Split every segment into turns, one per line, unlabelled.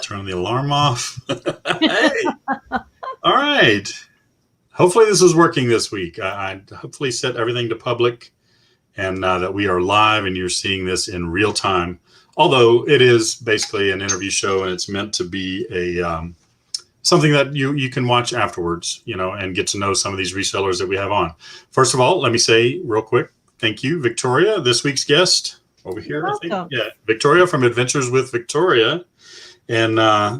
Turn the alarm off. Hey. All right. Hopefully this is working this week. I hopefully set everything to public and that we are live and you're seeing this in real time. Although it is basically an interview show and it's meant to be a something that you can watch afterwards, and get to know some of these resellers that we have on. First of all, let me say real quick, thank you, Victoria, this week's guest over here. I think. Yeah, Victoria from Adventures with Victoria. And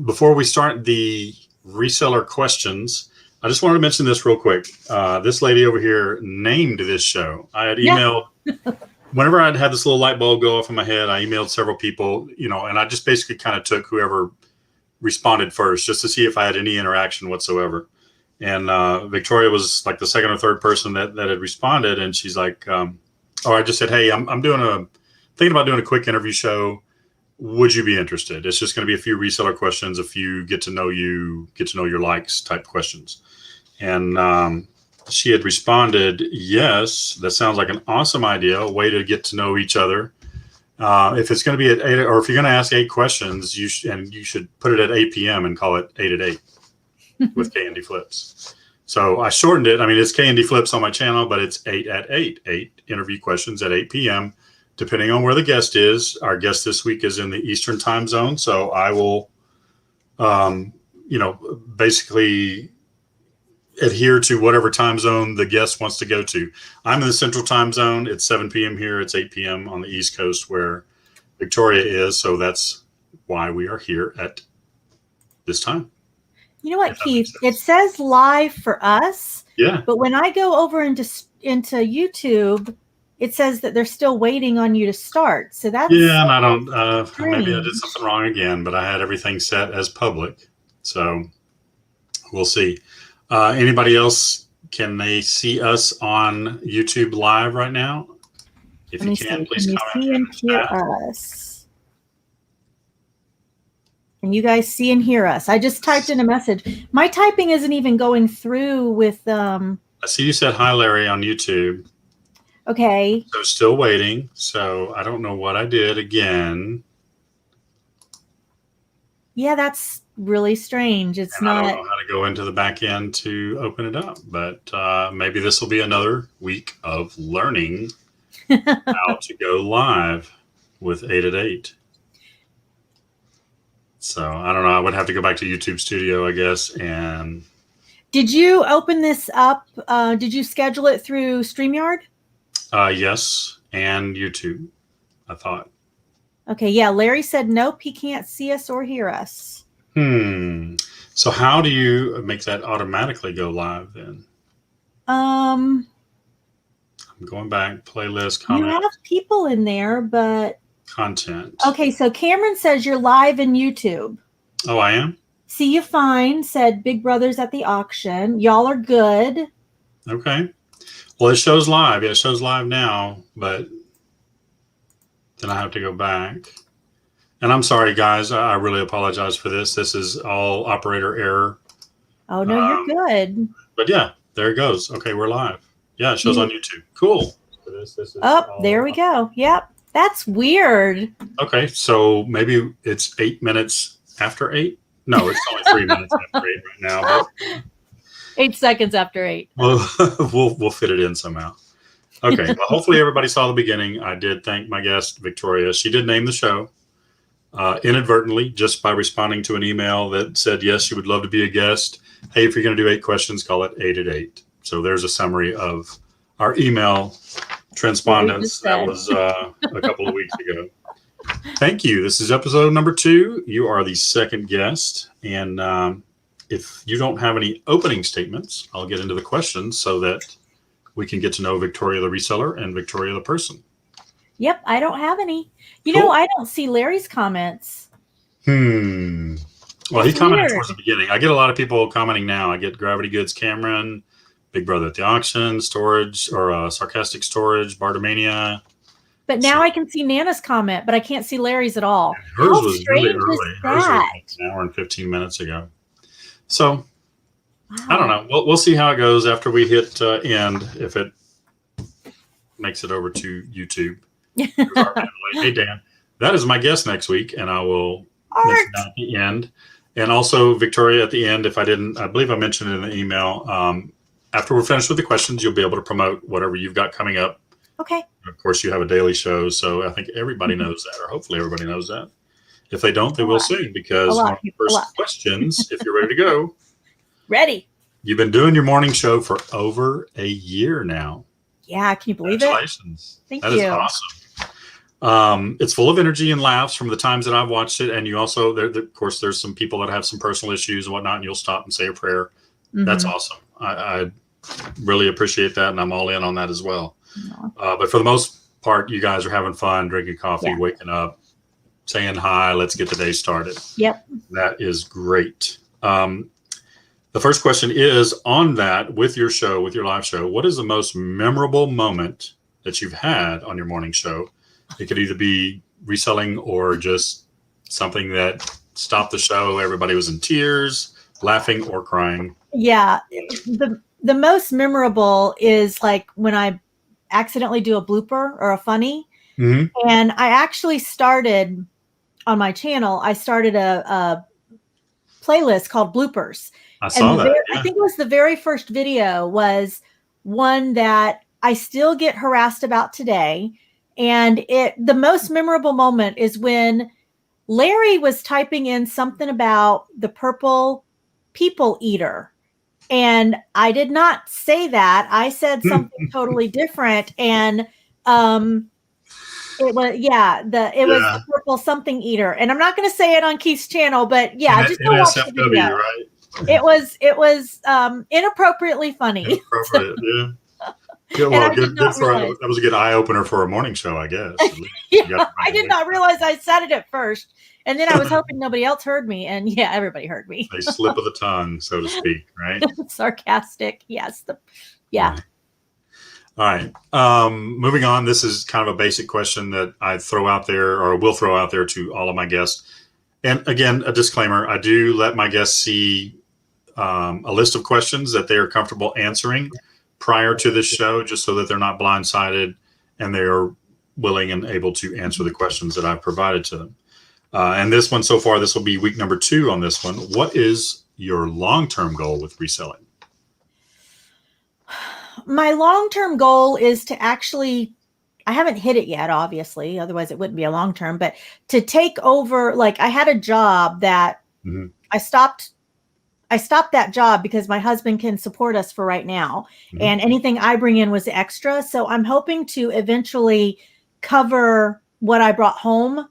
before we start the reseller questions, I just wanted to mention this real quick. This lady over here named this show. I had emailed, whenever I'd had this little light bulb go off in my head, I emailed several people, and I just basically kind of took whoever responded first just to see if I had any interaction whatsoever. And Victoria was like the second or third person that had responded. And she's like, I just said, hey, I'm thinking about doing a quick interview show. Would you be interested? It's just going to be a few reseller questions, a few get to know your likes type questions. And she had responded, yes, that sounds like an awesome idea, a way to get to know each other. If it's going to be at 8, or if you're going to ask 8 questions, you should put it at 8 p.m. and call it 8 at 8 with K&D Flips. So I shortened it. I mean, it's K&D Flips on my channel, but it's 8 at 8, 8 interview questions at 8 p.m. depending on where the guest is. Our guest this week is in the Eastern time zone. So I will, basically adhere to whatever time zone the guest wants to go to. I'm in the Central time zone. It's 7 p.m. here. It's 8 p.m. on the East Coast where Victoria is. So that's why we are here at this time.
You know what, Keith? It says live for us.
Yeah.
But when I go over into YouTube, it says that they're still waiting on you to start. So that's
and I don't maybe I did something wrong again, but I had everything set as public. So we'll see. Anybody else, can they see us on YouTube live right now? If you can, please comment.
Can you see and hear us? Can you guys see and hear us? I just typed in a message. My typing isn't even going through with
I see you said hi, Larry, on YouTube.
Okay.
So still waiting. So I don't know what I did again.
Yeah, that's really strange. It's not.
I don't know how to go into the back end to open it up, but maybe this will be another week of learning how to go live with 8 at 8. So I don't know. I would have to go back to YouTube Studio, I guess. And
did you open this up? Did you schedule it through StreamYard?
Yes, and YouTube, I thought.
Okay, yeah. Larry said nope, he can't see us or hear us.
So how do you make that automatically go live then? I'm going back, playlist, comment.
You have people in there, but
content.
Okay, so Cameron says you're live in YouTube.
Oh, I am?
See you fine, said Big Brothers at the auction. Y'all are good.
Okay. Well, it shows live. Yeah, it shows live now, but then I have to go back. And I'm sorry, guys. I really apologize for this. This is all operator error.
Oh, no, you're good.
But yeah, there it goes. Okay, we're live. Yeah, it shows on YouTube. Cool.
This is there we go. Yep. That's weird.
Okay, so maybe it's 8 minutes after 8. No, it's only 3 minutes after 8 right now. But
8 seconds after 8.
We'll fit it in somehow. Okay, well, hopefully everybody saw the beginning. I did thank my guest, Victoria. She did name the show inadvertently just by responding to an email that said, yes, she would love to be a guest. Hey, if you're going to do 8 questions, call it 8 at 8. So there's a summary of our email transpondence. That was a couple of weeks ago. Thank you. This is episode number 2. You are the second guest. And if you don't have any opening statements, I'll get into the questions so that we can get to know Victoria the reseller and Victoria the person.
Yep, I don't have any. You know, I don't see Larry's comments.
Well, he commented towards the beginning. I get a lot of people commenting now. I get Gravity Goods Cameron, Big Brother at the Auction, Storage, or Sarcastic Storage, Bardomania.
But now I can see Nana's comment, but I can't see Larry's at all.
Hers was really early. Hers was like an hour and 15 minutes ago. So, I don't know. We'll see how it goes after we hit end, if it makes it over to YouTube. Hey, Dan. That is my guest next week, and I will mention that at the end. And also, Victoria, at the end, if I didn't, I believe I mentioned it in the email. After we're finished with the questions, you'll be able to promote whatever you've got coming up.
Okay.
Of course, you have a daily show, so I think everybody knows that, or hopefully everybody knows that. If they don't, they will soon, because one of the first questions, if you're ready to go.
Ready.
You've been doing your morning show for over a year now.
Yeah, can you believe it?
Congratulations.
Thank you.
That is awesome. It's full of energy and laughs from the times that I've watched it. And you also, of course, there's some people that have some personal issues and whatnot, and you'll stop and say a prayer. Mm-hmm. That's awesome. I really appreciate that, and I'm all in on that as well. But for the most part, you guys are having fun, drinking coffee, waking up, saying hi, let's get the day started.
Yep.
That is great. The first question is on that, with your show, with your live show, what is the most memorable moment that you've had on your morning show? It could either be reselling or just something that stopped the show. Everybody was in tears, laughing or crying.
Yeah. The most memorable is like when I accidentally do a blooper or a funny. Mm-hmm. And I actually started on my channel, I started a playlist called Bloopers.
I saw that.
I think it was the very first video was one that I still get harassed about today. And the most memorable moment is when Larry was typing in something about the purple people eater. And I did not say that. I said something totally different. And it was the purple something eater. And I'm not going to say it on Keith's channel, but just go watch the video.
Right?
It was inappropriately funny.
Inappropriate, yeah. Yeah, well, that was a good eye opener for a morning show, I guess.
I did not realize I said it at first, and then I was hoping nobody else heard me, and everybody heard me.
A slip of the tongue, so to speak, right?
Sarcastic, yes.
All right. Moving on. This is kind of a basic question that I throw out there, or will throw out there to all of my guests. And again, a disclaimer: I do let my guests see a list of questions that they are comfortable answering prior to this show, just so that they're not blindsided and they are willing and able to answer the questions that I've provided to them. And this one so far, this will be week number 2 on this one. What is your long-term goal with reselling?
My long-term goal is to actually, I haven't hit it yet, obviously, otherwise it wouldn't be a long-term, but to take over, like I had a job that I stopped that job because my husband can support us for right now. Mm-hmm. And anything I bring in was extra. So I'm hoping to eventually cover what I brought home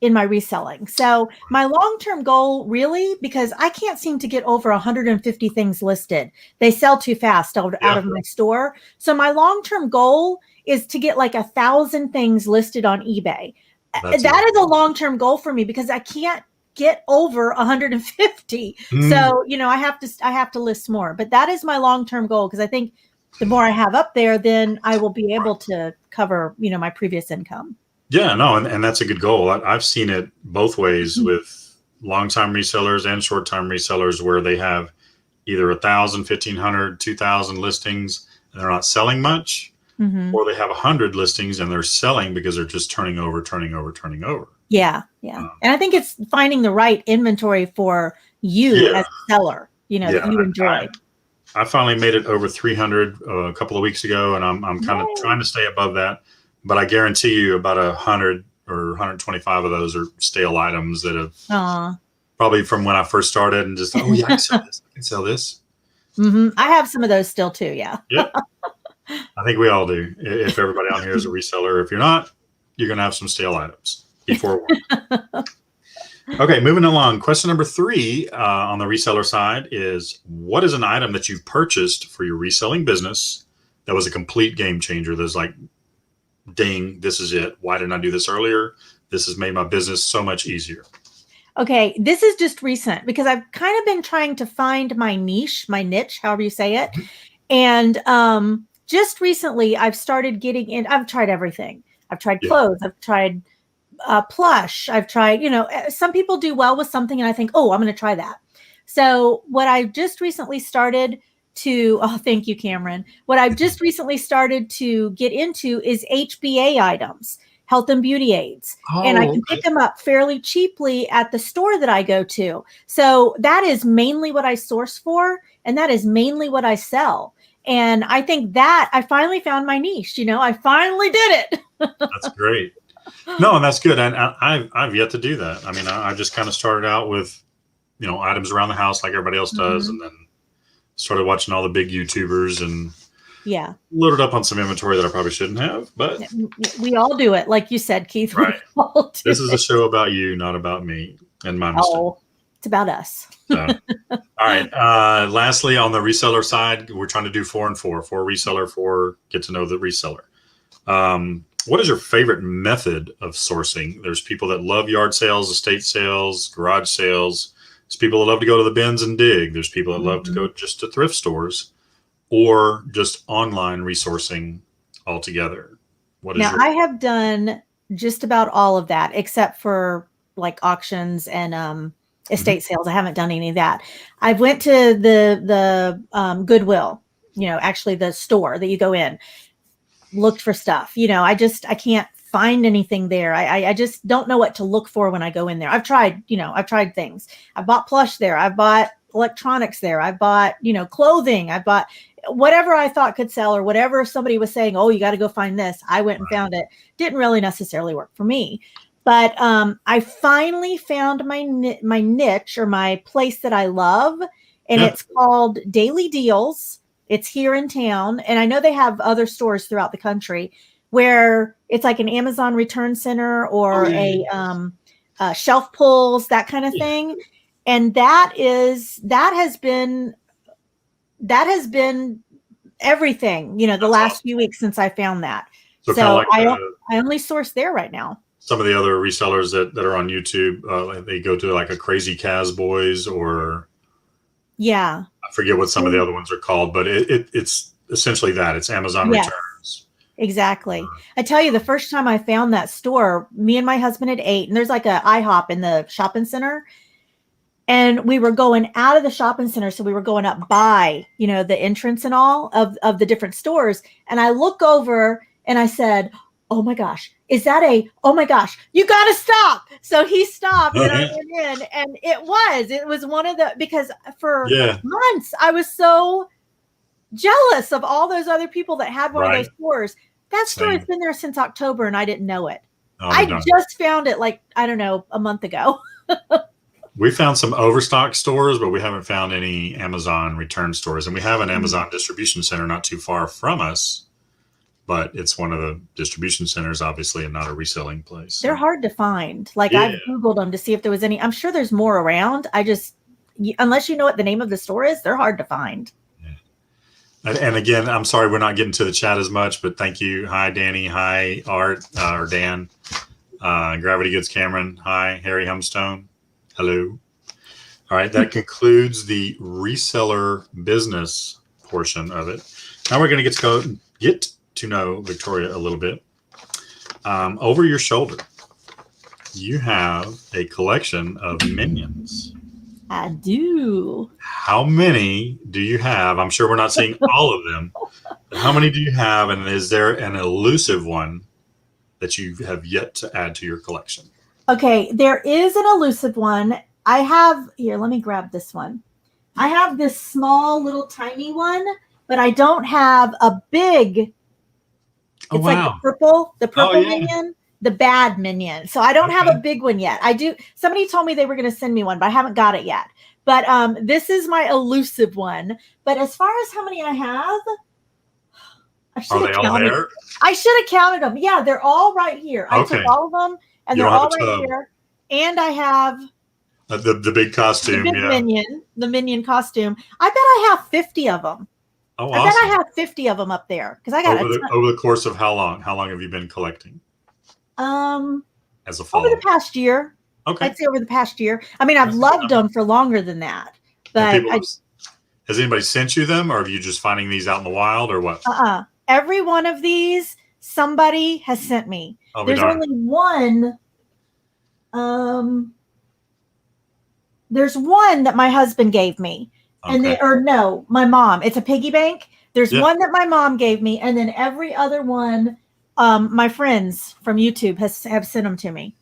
in my reselling. So my long-term goal really, because I can't seem to get over 150 things listed. They sell too fast out of my store. So my long-term goal is to get like 1,000 things listed on eBay. That is a long-term goal for me because I can't get over 150. So, I have to list more, but that is my long-term goal. Cause I think the more I have up there, then I will be able to cover, my previous income.
Yeah, no. And that's a good goal. I've seen it both ways with long-time resellers and short-time resellers where they have either 1,000, 1,500, 2,000 listings and they're not selling much, or they have 100 listings and they're selling because they're just turning over. Yeah. And I think it's finding the right inventory for you as a seller, that you enjoy. I finally made it over 300 a couple of weeks ago, and I'm kind of trying to stay above that. But I guarantee you about 100 or 125 of those are stale items that have probably from when I first started and just, I can sell this. I have some of those still too. Yeah. I think we all do. If everybody on here is a reseller, if you're not, you're going to have some stale items. Before Okay, moving along. Question number 3 on the reseller side is, what is an item that you've purchased for your reselling business that was a complete game changer? There's like, ding, this is it. Why didn't I do this earlier? This has made my business so much easier. Okay, this is just recent because I've kind of been trying to find my niche, however you say it. And just recently I've started getting in. I've tried everything. I've tried clothes. I've tried plush. I've tried, some people do well with something and I think, I'm going to try that. So what I just recently started to, thank you, Cameron. What I've just recently started to get into is HBA items,
health and beauty aids.
Oh,
And I can
okay.
pick them up fairly cheaply at the store that I go to. So that is mainly what I source for, and that is mainly what I sell. And I think that I finally found my niche. I finally did it.
That's great. No, and that's good. And I've yet to do that. I mean, I just kind of started out with, items around the house like everybody else does, and then started watching all the big YouTubers and
Yeah.
loaded up on some inventory that I probably shouldn't have. But
We all do it. Like you said, Keith.
Right.
We all do
this is a
it.
show about you, not about me and my mistake.
Oh, it's about us.
So, all right. Lastly, on the reseller side, we're trying to do 4 and 4 reseller, 4 get to know the reseller. What is your favorite method of sourcing? There's people that love yard sales, estate sales, garage sales. There's people that love to go to the bins and dig. There's people that love to go just to thrift stores or just online resourcing altogether.
Now, I have done just about all of that except for like auctions and estate sales. I haven't done any of that. I went to the Goodwill, actually the store that you go in, looked for stuff. I can't find anything there. I just don't know what to look for when I go in there. I've tried things. I bought plush there. I bought electronics there. I bought, clothing. I bought whatever I thought could sell, or whatever somebody was saying, oh, you got to go find this. I went and found it. Didn't really necessarily work for me. But I finally found my niche, or my place that I love. And it's called Daily Deals. It's here in town. And I know they have other stores throughout the country where it's like an Amazon return center or a shelf pulls, that kind of thing. And that has been everything, the last few weeks since I found that. So like I only source there right now.
Some of the other resellers that are on YouTube, they go to like a Crazy Casboys, or I forget what some of the other ones are called, but it's essentially that. It's Amazon returns.
Exactly. I tell you, the first time I found that store, me and my husband had ate, and there's like a IHOP in the shopping center. And we were going out of the shopping center. So we were going up by, the entrance and all of the different stores. And I look over and I said, oh my gosh, oh my gosh, you got to stop. So he stopped and I went in, and it was one of because for months I was so jealous of all those other people that had one of those stores. That store has been there since October and I didn't know it. I just found it a month ago.
We found some overstock stores, but we haven't found any Amazon return stores. And we have an Amazon distribution center not too far from us, but it's one of the distribution centers, obviously, and not a reselling place.
They're hard to find. I've Googled them to see if there was any. I'm sure there's more around. Unless you know what the name of the store is, they're hard to find.
Yeah. And again, I'm sorry we're not getting to the chat as much, but thank you. Hi, Danny. Hi, Art, or Dan. Gravity Goods Cameron. Hi, Harry Humstone. Hello. All right, that concludes the reseller business portion of it. Now we're going to get to know Victoria a little bit. Over your shoulder, you have a collection of minions.
I do.
How many do you have? I'm sure we're not seeing all of them, but how many do you have? And is there an elusive one that you have yet to add to your collection?
Okay, there is an elusive one. I have here. Let me grab this one. I have this small, little, tiny one, but I don't have a big. It's like the purple minion, the bad minion. So I don't have a big one yet. I do. Somebody told me they were going to send me one, but I haven't got it yet. But this is my elusive one. But as far as how many I have,
are they all there?
I should have counted them. Yeah, they're all right here. I took all of them. And they're all right here. And I have
the big costume.
The minion costume. I bet I have 50 of them.
Oh,
awesome. I bet I have 50 of them up there. Because I got
over the course of how long? How long have you been collecting? As a follower?
Over the past year.
Okay.
I'd say over the past year. I mean, I've loved them for longer than that. But
has anybody sent you them, or are you just finding these out in the wild, or what?
Every one of these, somebody has sent me.
Oh,
there's only one. There's one that my husband gave me, and my mom. It's a piggy bank. There's one that my mom gave me, and then every other one My friends from YouTube have sent them to me.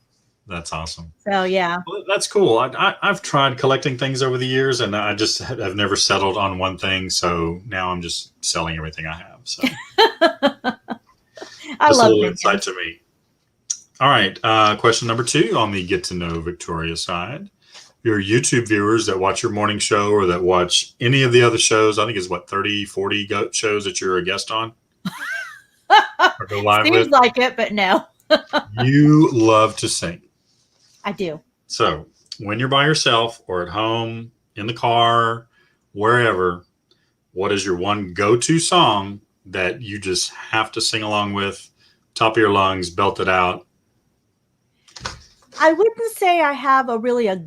That's awesome.
So yeah.
Well, that's cool. I've tried collecting things over the years, and I just have never settled on one thing. So now I'm just selling everything I have. So
I
just a
love
little
them.
insight to me. All right. Question number 2 on the Get to Know Victoria side. Your YouTube viewers that watch your morning show or that watch any of the other shows, I think it's 30, 40 shows that you're a guest on or go live
Seems
with.
like it, but no.
You love to sing.
I do.
So when you're by yourself or at home, in the car, wherever, what is your one go-to song that you just have to sing along with, top of your lungs, belt it out?
I wouldn't say I have a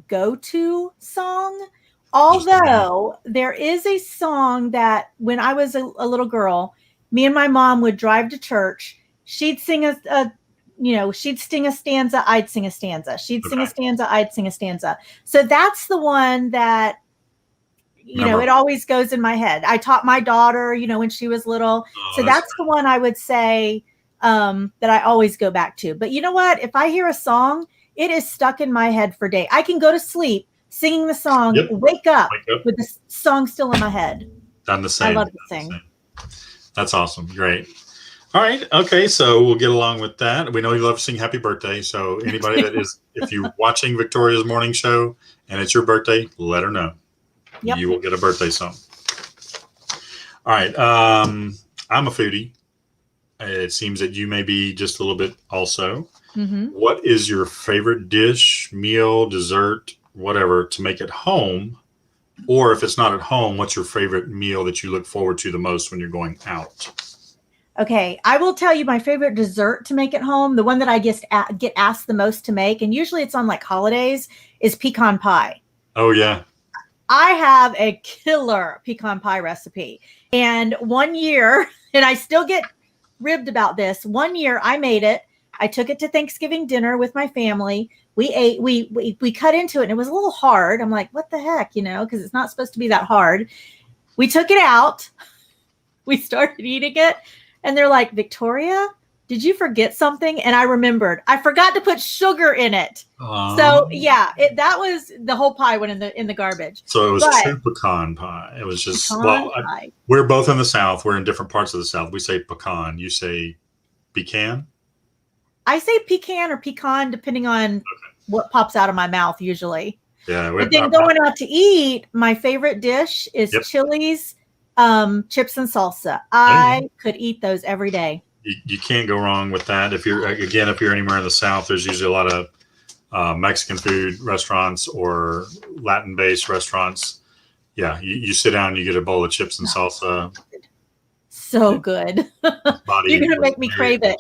go-to song, although there is a song that when I was a little girl, me and my mom would drive to church. She'd sing she'd sing a stanza, I'd sing a stanza. She'd sing a stanza, I'd sing a stanza. So that's the one that, it always goes in my head. I taught my daughter, when she was little. So that's the one I would say that I always go back to. But you know what? If I hear a song, it is stuck in my head for days. I can go to sleep singing the song, wake up with the song still in my head.
Done the same.
I love to sing.
That's awesome. Great. All right. Okay. So we'll get along with that. We know you love to sing happy birthday. So anybody that is, if you're watching Victoria's morning show and it's your birthday, let her know. Yep. You will get a birthday song. All right. I'm a foodie. It seems that you may be just a little bit also. Mm-hmm. What is your favorite dish, meal, dessert, whatever, to make at home? Or if it's not at home, what's your favorite meal that you look forward to the most when you're going out?
Okay, I will tell you my favorite dessert to make at home, the one that I get asked the most to make, and usually it's on like holidays, is pecan pie.
Oh, yeah.
I have a killer pecan pie recipe. And one year, and I still get ribbed about this, one year I made it. I took it to Thanksgiving dinner with my family. We ate, we cut into it and it was a little hard. I'm like, what the heck, because it's not supposed to be that hard. We took it out. We started eating it and they're like, Victoria, did you forget something? And I remembered, I forgot to put sugar in it. So yeah, that was the whole pie went in the garbage.
So it was true pecan pie. It was just, we're both in the South. We're in different parts of the South. We say pecan. You say pecan?
I say pecan or pecan, depending on what pops out of my mouth usually.
Yeah.
But then going out to eat, my favorite dish is Chili's chips and salsa. I could eat those every day.
You can't go wrong with that. If you're anywhere in the South, there's usually a lot of Mexican food restaurants or Latin-based restaurants. Yeah, you sit down, you get a bowl of chips and salsa.
So good. You're gonna make me crave it.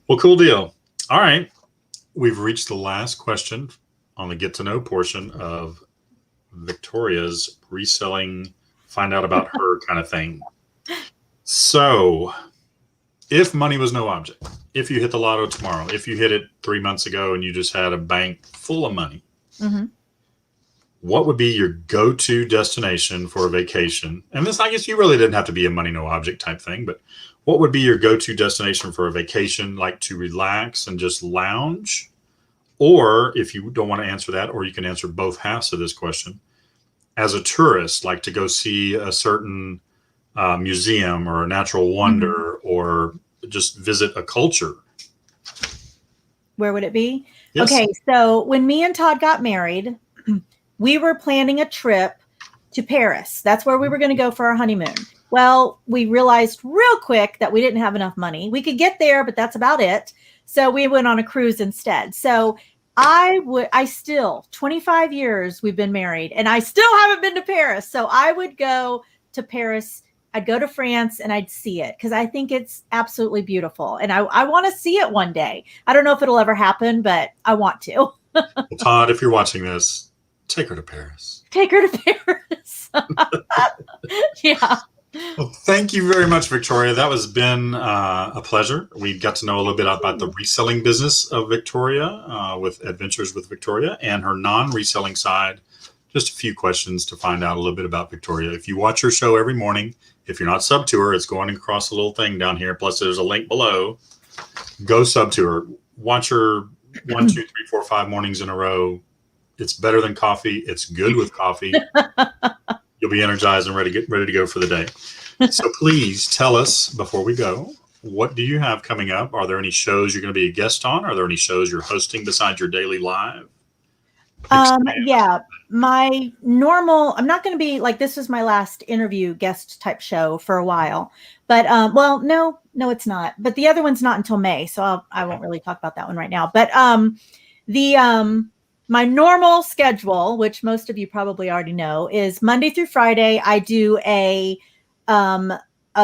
Well, cool deal. All right, we've reached the last question on the get to know portion of Victoria's reselling, find out about her kind of thing. So, if money was no object, if you hit the lotto tomorrow, if you hit it 3 months ago and you just had a bank full of money, what would be your go-to destination for a vacation? And this, I guess you really didn't have to be a money no object type thing, but what would be your go-to destination for a vacation, like to relax and just lounge? Or if you don't want to answer that, or you can answer both halves of this question, as a tourist, like to go see a certain museum or a natural wonder or just visit a culture.
Where would it be?
Yes.
Okay, so when me and Todd got married, we were planning a trip to Paris. That's where we were going to go for our honeymoon. Well, we realized real quick that we didn't have enough money. We could get there, but that's about it. So we went on a cruise instead. So I 25 years we've been married and I still haven't been to Paris. So I would go to Paris. I'd go to France and I'd see it because I think it's absolutely beautiful. And I want to see it one day. I don't know if it'll ever happen, but I want to.
Well, Todd, if you're watching this, take her to Paris.
Take her to Paris. Yeah.
Well, thank you very much, Victoria. That has been a pleasure. We got to know a little bit about the reselling business of Victoria with Adventures with Victoria and her non-reselling side just a few questions to find out a little bit about Victoria. If you watch her show every morning, if you're not sub to her, it's going across a little thing down here. Plus, there's a link below. Go sub to her. Watch her 1, 2, 3, 4, 5 mornings in a row. It's better than coffee. It's good with coffee. You'll be energized and ready to go for the day. So please tell us before we go, what do you have coming up? Are there any shows you're going to be a guest on? Are there any shows you're hosting besides your daily live?
Yeah, my normal, I'm not going to be like, this was my last interview guest type show for a while, but, well, no, it's not, but the other one's not until May. So I won't really talk about that one right now, but, my normal schedule, which most of you probably already know, is Monday through Friday. I do a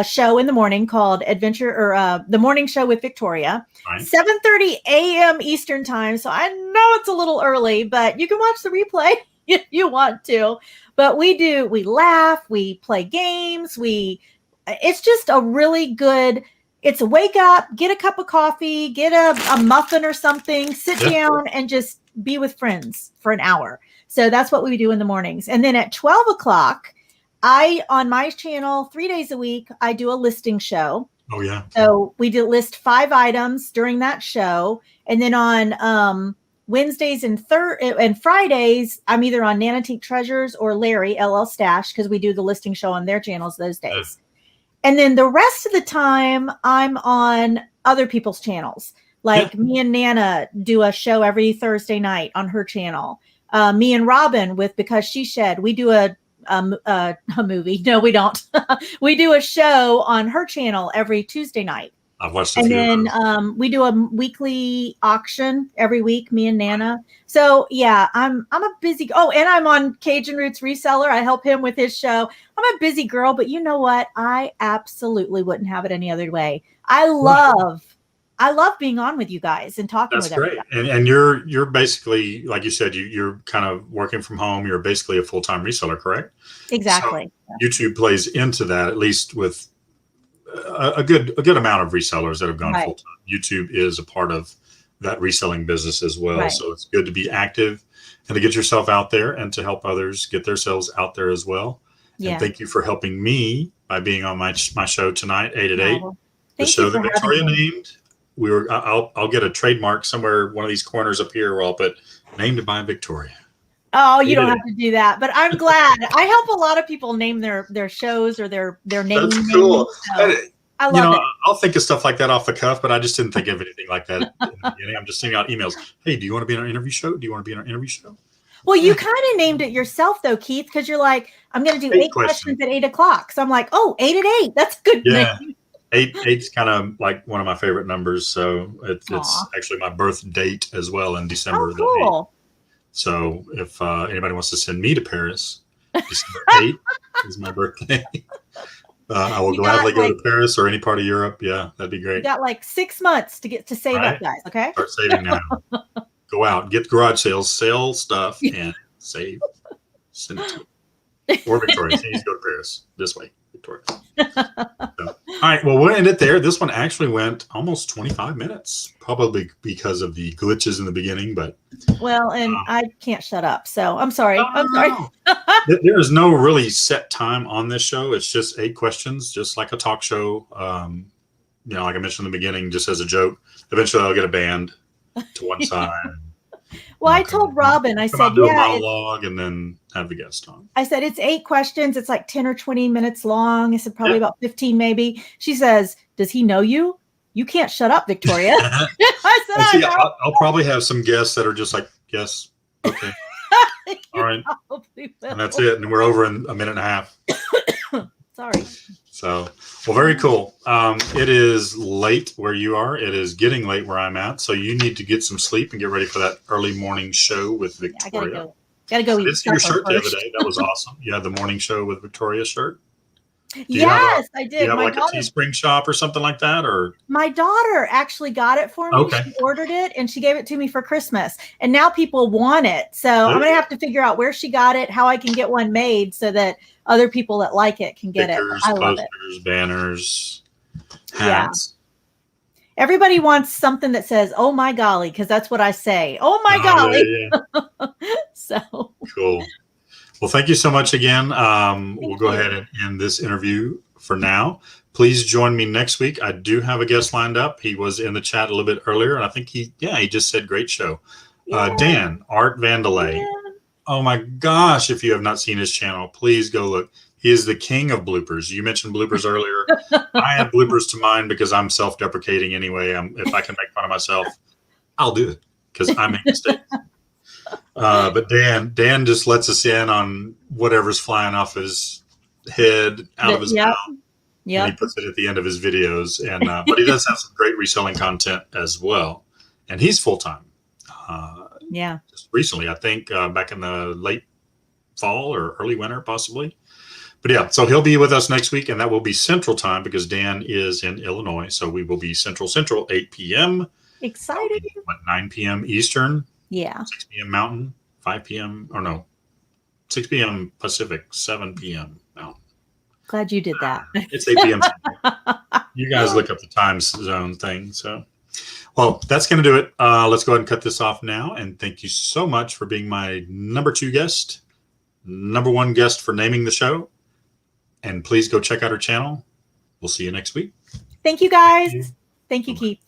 show in the morning called The Morning Show with Victoria, right. 7:30 a.m. Eastern time. So I know it's a little early, but you can watch the replay if you want to. But we laugh, we play games, it's just a really good, it's a wake up, get a cup of coffee, get a muffin or something, sit down and just be with friends for an hour. So that's what we do in the mornings. And then at 12 o'clock, on my channel, 3 days a week, I do a listing show.
Oh, yeah.
So we list 5 items during that show. And then on Wednesdays and Fridays, I'm either on Nanotique Treasures or Larry, LL Stash, because we do the listing show on their channels those days. And then the rest of the time, I'm on other people's channels. Like me and Nana do a show every Thursday night on her channel. Me and Robin with Because She Shed, we do a movie. No, we don't. We do a show on her channel every Tuesday night.
I've watched
it. And then we do a weekly auction every week, me and Nana. So yeah, I'm a busy. Oh, and I'm on Cajun Roots Reseller. I help him with his show. I'm a busy girl, but you know what? I absolutely wouldn't have it any other way. I love being on with you guys and talking with everybody.
That's great. And you're basically, like you said, you're kind of working from home. You're basically a full-time reseller, correct?
Exactly.
So YouTube plays into that, at least with a good amount of resellers that have gone full-time. YouTube is a part of that reselling business as well. Right. So it's good to be active and to get yourself out there and to help others get themselves out there as well. Yeah. And thank you for helping me by being on my show tonight, 8 at 8. The show that Victoria named. I'll get a trademark somewhere, one of these corners up here where I'll put named by Victoria.
Oh, you don't have to do that, but I'm glad. I help a lot of people name their shows or their name.
That's cool.
So I love it.
I'll think of stuff like that off the cuff, but I just didn't think of anything like that in the beginning. I'm just sending out emails. Hey, do you want to be in our interview show? Do you want to be in our interview show?
Well, you kind of named it yourself though, Keith, because you're like, I'm going to do 8 questions at 8 o'clock. So I'm like, oh, 8 at 8. That's a good name.
Eight's kind of like one of my favorite numbers. So it's actually my birth date as well in December.
Oh, cool.
So if anybody wants to send me to Paris, December 8th is my birthday. I will gladly go to Paris or any part of Europe. Yeah, that'd be great.
You got like 6 months to save up, guys. Okay.
Start saving now. Go out, get garage sales, sell stuff, and save. Send it to me. Or Victoria. You need to go to Paris this way, Victoria. All right, well, we'll end it there. This one actually went almost 25 minutes, probably because of the glitches in the beginning. But
I can't shut up, so I'm sorry.
There is no really set time on this show. It's just 8 questions, just like a talk show. Like I mentioned in the beginning, just as a joke. Eventually, I'll get a band to one side.
Well, I told Robin, I said,
do a monologue and then have the guest on.
I said, it's 8 questions. It's like 10 or 20 minutes long. I said, probably about 15, maybe. She says, does he know you? You can't shut up, Victoria. I said,
I'll probably have some guests that are just like, yes. Okay. All right. And that's it. And we're over in a minute and a half.
Sorry.
So, well, very cool. It is late where you are. It is getting late where I'm at. So you need to get some sleep and get ready for that early morning show with Victoria.
Gotta go.
I did see your shirt the other day. That was awesome. You had the morning show with Victoria shirt.
Yes, I did.
Do you have like a Teespring shop or something like that? Or
my daughter actually got it for me. Okay. She ordered it and she gave it to me for Christmas. And now people want it. So I'm going to have to figure out where she got it, how I can get one made so that other people that like it can get
stickers,
it. I love
posters, banners, hats.
Yeah. Everybody wants something that says, oh my golly, because that's what I say. Oh my golly.
Yeah.
So
cool. Well, thank you so much again. We'll go ahead and end this interview for now. Please join me next week. I do have a guest lined up. He was in the chat a little bit earlier, and I think he just said great show. Dan, Art Vandelay.
Yeah.
Oh my gosh, if you have not seen his channel, please go look. He is the king of bloopers. You mentioned bloopers earlier. I have bloopers to mine because I'm self-deprecating anyway. If I can make fun of myself, I'll do it because I make mistakes. But Dan just lets us in on whatever's flying off his head, out of his mouth.
Yeah.
And he puts it at the end of his videos. And but he does have some great reselling content as well. And he's full-time. Just recently, I think back in the late fall or early winter, possibly. But yeah, so he'll be with us next week, and that will be Central Time because Dan is in Illinois. So we will be Central, 8 p.m.
Exciting.
9 p.m. Eastern.
Yeah.
6 p.m. Mountain, 5 p.m. or no, 6 p.m. Pacific, 7 p.m. Mountain.
Glad you did that.
It's 8 p.m. You guys look up the time zone thing. So, well, that's going to do it. Let's go ahead and cut this off now. And thank you so much for being my number 2 guest, number 1 guest for naming the show. And please go check out our channel. We'll see you next week.
Thank you, guys. Thank you, Keith.